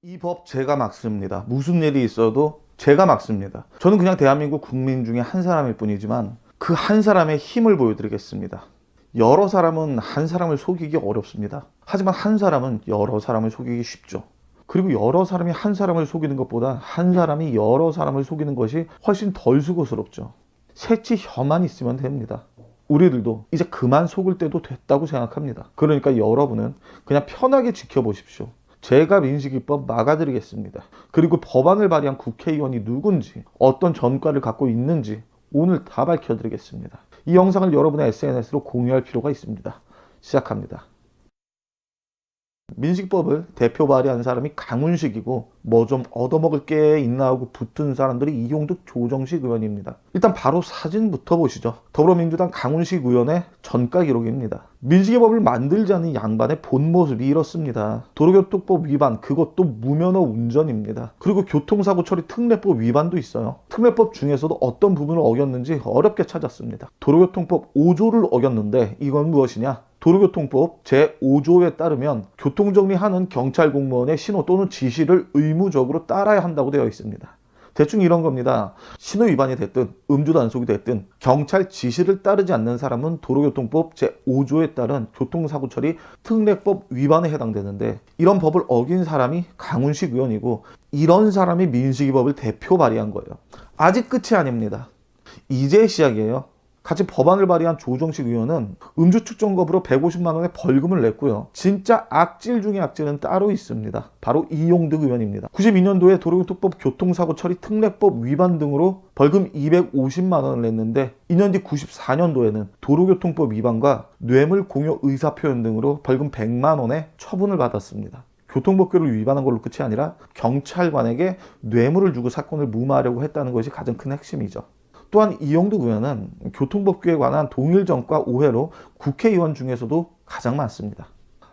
이 법 제가 막습니다. 무슨 일이 있어도 제가 막습니다. 저는 그냥 대한민국 국민 중에 한 사람일 뿐이지만 그 한 사람의 힘을 보여드리겠습니다. 여러 사람은 한 사람을 속이기 어렵습니다. 하지만 한 사람은 여러 사람을 속이기 쉽죠. 그리고 여러 사람이 한 사람을 속이는 것보다 한 사람이 여러 사람을 속이는 것이 훨씬 덜 수고스럽죠. 새치 혀만 있으면 됩니다. 우리들도 이제 그만 속을 때도 됐다고 생각합니다. 그러니까 여러분은 그냥 편하게 지켜보십시오. 제가 민식이법 막아드리겠습니다. 그리고 법안을 발의한 국회의원이 누군지, 어떤 전과를 갖고 있는지 오늘 다 밝혀드리겠습니다. 이 영상을 여러분의 SNS로 공유할 필요가 있습니다. 시작합니다. 민식법을 대표 발의한 사람이 강훈식이고 뭐 좀 얻어먹을 게 있나 하고 붙은 사람들이 이용득 조정식 의원입니다. 일단 바로 사진부터 보시죠. 더불어민주당 강훈식 의원의 전가 기록입니다. 민식이법을 만들자는 양반의 본 모습이 이렇습니다. 도로교통법 위반, 그것도 무면허 운전입니다. 그리고 교통사고 처리 특례법 위반도 있어요. 특례법 중에서도 어떤 부분을 어겼는지 어렵게 찾았습니다. 도로교통법 5조를 어겼는데 이건 무엇이냐? 도로교통법 제5조에 따르면 교통정리하는 경찰 공무원의 신호 또는 지시를 의무적으로 따라야 한다고 되어 있습니다. 대충 이런 겁니다. 신호 위반이 됐든 음주 단속이 됐든 경찰 지시를 따르지 않는 사람은 도로교통법 제5조에 따른 교통사고 처리 특례법 위반에 해당되는데, 이런 법을 어긴 사람이 강훈식 의원이고 이런 사람이 민식이법을 대표 발의한 거예요. 아직 끝이 아닙니다. 이제 시작이에요. 같이 법안을 발의한 조정식 의원은 음주 측정법으로 150만 원의 벌금을 냈고요. 진짜 악질 중에 악질은 따로 있습니다. 바로 이용득 의원입니다. 92년도에 도로교통법 교통사고 처리 특례법 위반 등으로 벌금 250만 원을 냈는데 2년 뒤 94년도에는 도로교통법 위반과 뇌물 공여 의사표현 등으로 벌금 100만 원의 처분을 받았습니다. 교통법규를 위반한 걸로 끝이 아니라 경찰관에게 뇌물을 주고 사건을 무마하려고 했다는 것이 가장 큰 핵심이죠. 또한 이용득 의원은 교통법규에 관한 동일 전과 5회로 국회의원 중에서도 가장 많습니다.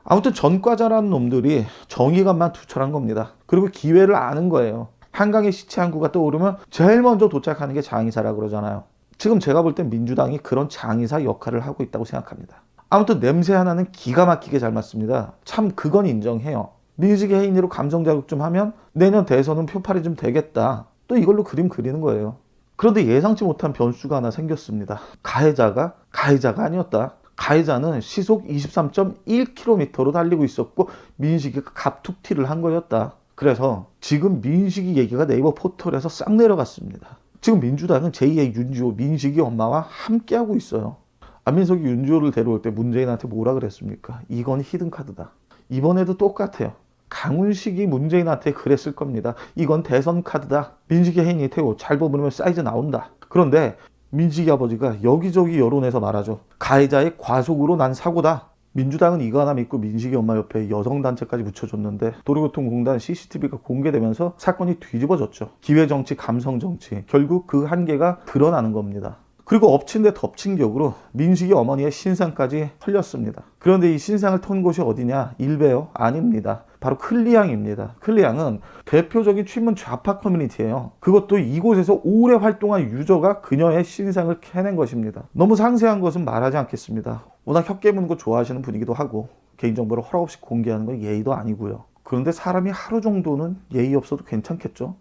아무튼 전과자라는 놈들이 정의감만 투철한 겁니다. 그리고 기회를 아는 거예요. 한강에 시체 한 구가 떠오르면 제일 먼저 도착하는 게 장의사라 그러잖아요. 지금 제가 볼 땐 민주당이 그런 장의사 역할을 하고 있다고 생각합니다. 아무튼 냄새 하나는 기가 막히게 잘 맞습니다. 참 그건 인정해요. 민식이 해인이로 감정자극 좀 하면 내년 대선은 표팔이 좀 되겠다, 또 이걸로 그림 그리는 거예요. 그런데 예상치 못한 변수가 하나 생겼습니다. 가해자가 아니었다. 가해자는 시속 23.1km로 달리고 있었고 민식이가 갑툭튀를 한 거였다. 그래서 지금 민식이 얘기가 네이버 포털에서 싹 내려갔습니다. 지금 민주당은 제2의 윤지호, 민식이 엄마와 함께하고 있어요. 안민석이 윤지호를 데려올 때 문재인한테 뭐라 그랬습니까? 이건 히든카드다. 이번에도 똑같아요. 강훈식이 문재인한테 그랬을 겁니다. 이건 대선 카드다. 민식이 해인이 태워 잘 버무리면 사이즈 나온다. 그런데 민식이 아버지가 여기저기 여론에서 말하죠. 가해자의 과속으로 난 사고다. 민주당은 이거 하나 믿고 민식이 엄마 옆에 여성단체까지 붙여줬는데 도로교통공단 CCTV가 공개되면서 사건이 뒤집어졌죠. 기회정치, 감성정치, 결국 그 한계가 드러나는 겁니다. 그리고 엎친 데 덮친 격으로 민식이 어머니의 신상까지 털렸습니다. 그런데 이 신상을 턴 곳이 어디냐? 일베요? 아닙니다. 바로 클리앙입니다. 클리앙은 대표적인 친문 좌파 커뮤니티예요. 그것도 이곳에서 오래 활동한 유저가 그녀의 신상을 캐낸 것입니다. 너무 상세한 것은 말하지 않겠습니다. 워낙 혀 깨무는 거 좋아하시는 분이기도 하고 개인정보를 허락 없이 공개하는 건 예의도 아니고요. 그런데 사람이 하루 정도는 예의 없어도 괜찮겠죠?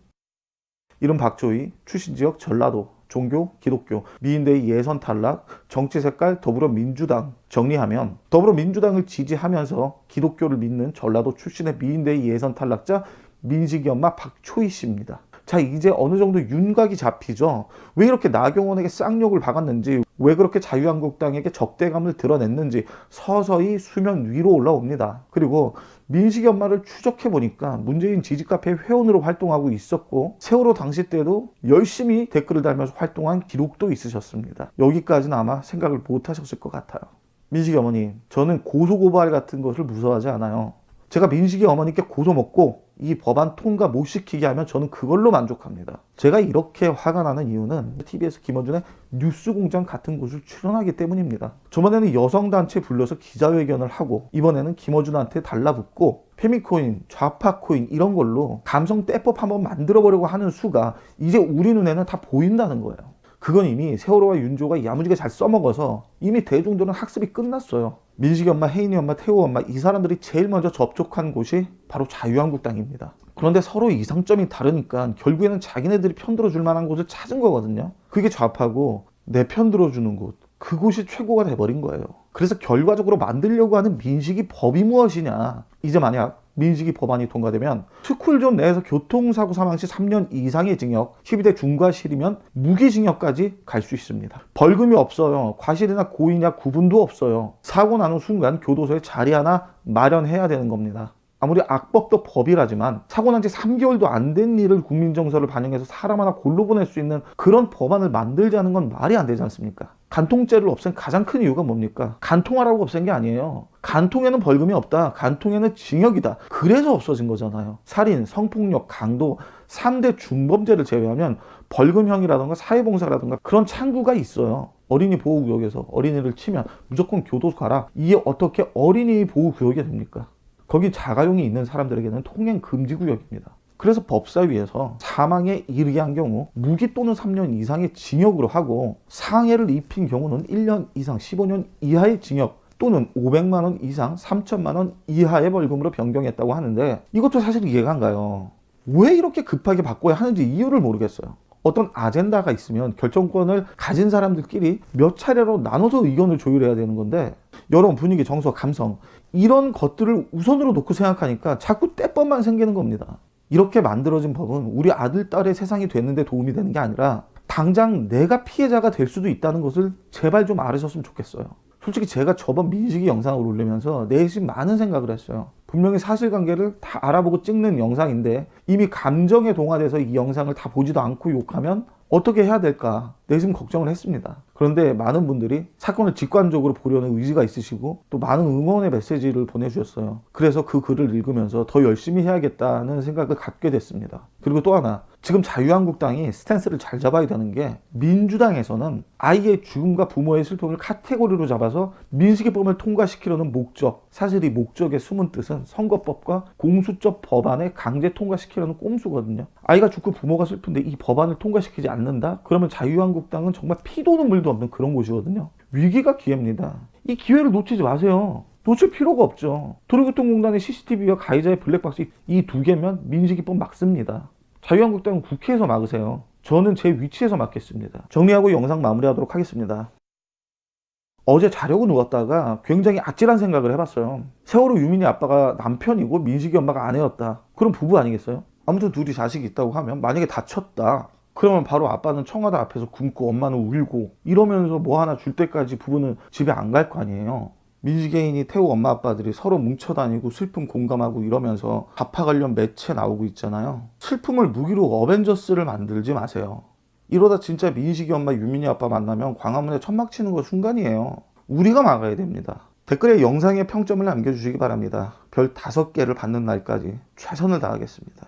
이름 박조희, 출신지역 전라도, 종교, 기독교, 미인대의 예선 탈락, 정치 색깔 더불어민주당 정리하면 더불어민주당을 지지하면서 기독교를 믿는 전라도 출신의 미인대의 예선 탈락자 민식이 엄마 박초희 씨입니다. 자, 이제 어느 정도 윤곽이 잡히죠. 왜 이렇게 나경원에게 쌍욕을 박았는지, 왜 그렇게 자유한국당에게 적대감을 드러냈는지 서서히 수면 위로 올라옵니다. 그리고 민식이 엄마를 추적해보니까 문재인 지지카페 회원으로 활동하고 있었고 세월호 당시 때도 열심히 댓글을 달면서 활동한 기록도 있으셨습니다. 여기까지는 아마 생각을 못 하셨을 것 같아요. 민식이 어머니, 저는 고소고발 같은 것을 무서워하지 않아요. 제가 민식이 어머니께 고소 먹고 이 법안 통과 못 시키게 하면 저는 그걸로 만족합니다. 제가 이렇게 화가 나는 이유는 TBS 김어준의 뉴스공장 같은 곳을 출연하기 때문입니다. 저번에는 여성단체 불러서 기자회견을 하고 이번에는 김어준한테 달라붙고 페미코인, 좌파코인 이런 걸로 감성 떼법 한번 만들어보려고 하는 수가 이제 우리 눈에는 다 보인다는 거예요. 그건 이미 세월호와 윤조가 야무지게 잘 써먹어서 이미 대중들은 학습이 끝났어요. 민식이 엄마, 혜인이 엄마, 태호 엄마 이 사람들이 제일 먼저 접촉한 곳이 바로 자유한국당입니다. 그런데 서로 이상점이 다르니까 결국에는 자기네들이 편들어줄 만한 곳을 찾은 거거든요. 그게 좌파고 내 편 들어주는 곳, 그곳이 최고가 돼버린 거예요. 그래서 결과적으로 만들려고 하는 민식이 법이 무엇이냐. 이제 만약 민식이 법안이 통과되면 스쿨존 내에서 교통사고 사망 시 3년 이상의 징역, 12대 중과실이면 무기징역까지 갈 수 있습니다. 벌금이 없어요. 과실이나 고의냐 구분도 없어요. 사고 나는 순간 교도소에 자리 하나 마련해야 되는 겁니다. 아무리 악법도 법이라지만 사고 난 지 3개월도 안 된 일을 국민 정서를 반영해서 사람 하나 골로 보낼 수 있는 그런 법안을 만들자는 건 말이 안 되지 않습니까? 간통죄를 없앤 가장 큰 이유가 뭡니까? 간통하라고 없앤 게 아니에요. 간통에는 벌금이 없다. 간통에는 징역이다. 그래서 없어진 거잖아요. 살인, 성폭력, 강도 3대 중범죄를 제외하면 벌금형이라든가 사회봉사라든가 그런 창구가 있어요. 어린이 보호구역에서 어린이를 치면 무조건 교도소 가라. 이게 어떻게 어린이 보호구역이 됩니까? 거기 자가용이 있는 사람들에게는 통행 금지 구역입니다. 그래서 법사위에서 사망에 이르게 한 경우 무기 또는 3년 이상의 징역으로 하고 상해를 입힌 경우는 1년 이상 15년 이하의 징역 또는 500만 원 이상 3천만 원 이하의 벌금으로 변경했다고 하는데 이것도 사실 이해가 안 가요. 왜 이렇게 급하게 바꿔야 하는지 이유를 모르겠어요. 어떤 아젠다가 있으면 결정권을 가진 사람들끼리 몇 차례로 나눠서 의견을 조율해야 되는 건데 여론, 분위기, 정서, 감성 이런 것들을 우선으로 놓고 생각하니까 자꾸 떼법만 생기는 겁니다. 이렇게 만들어진 법은 우리 아들, 딸의 세상이 되는데 도움이 되는 게 아니라 당장 내가 피해자가 될 수도 있다는 것을 제발 좀 알으셨으면 좋겠어요. 솔직히 제가 저번 민식이 영상을 올리면서 내심 많은 생각을 했어요. 분명히 사실관계를 다 알아보고 찍는 영상인데 이미 감정에 동화돼서 이 영상을 다 보지도 않고 욕하면 어떻게 해야 될까 내심 걱정을 했습니다. 그런데 많은 분들이 사건을 직관적으로 보려는 의지가 있으시고 또 많은 응원의 메시지를 보내주셨어요. 그래서 그 글을 읽으면서 더 열심히 해야겠다는 생각을 갖게 됐습니다. 그리고 또 하나, 지금 자유한국당이 스탠스를 잘 잡아야 되는 게 민주당에서는 아이의 죽음과 부모의 슬픔을 카테고리로 잡아서 민식이법을 통과시키려는 목적, 사실 이 목적의 숨은 뜻은 선거법과 공수처 법안에 강제 통과시키려는 꼼수거든요. 아이가 죽고 부모가 슬픈데 이 법안을 통과시키지 않는다? 그러면 자유한국당은 정말 피도 눈물도 없는 그런 곳이거든요. 위기가 기회입니다. 이 기회를 놓치지 마세요. 놓칠 필요가 없죠. 도로교통공단의 CCTV와 가해자의 블랙박스 이 두 개면 민식이법 막습니다. 자유한국당은 국회에서 막으세요. 저는 제 위치에서 막겠습니다. 정리하고 영상 마무리하도록 하겠습니다. 어제 자려고 누웠다가 굉장히 아찔한 생각을 해봤어요. 세월호 유민이 아빠가 남편이고 민식이 엄마가 아내였다. 그럼 부부 아니겠어요? 아무튼 둘이 자식이 있다고 하면 만약에 다쳤다. 그러면 바로 아빠는 청와대 앞에서 굶고 엄마는 울고 이러면서 뭐 하나 줄 때까지 부부는 집에 안 갈 거 아니에요. 민식이인이 태우 엄마 아빠들이 서로 뭉쳐다니고 슬픔 공감하고 이러면서 가파 관련 매체 나오고 있잖아요. 슬픔을 무기로 어벤져스를 만들지 마세요. 이러다 진짜 민식이 엄마 유민이 아빠 만나면 광화문에 천막 치는 거 순간이에요. 우리가 막아야 됩니다. 댓글에 영상에 평점을 남겨주시기 바랍니다. 별 5개를 받는 날까지 최선을 다하겠습니다.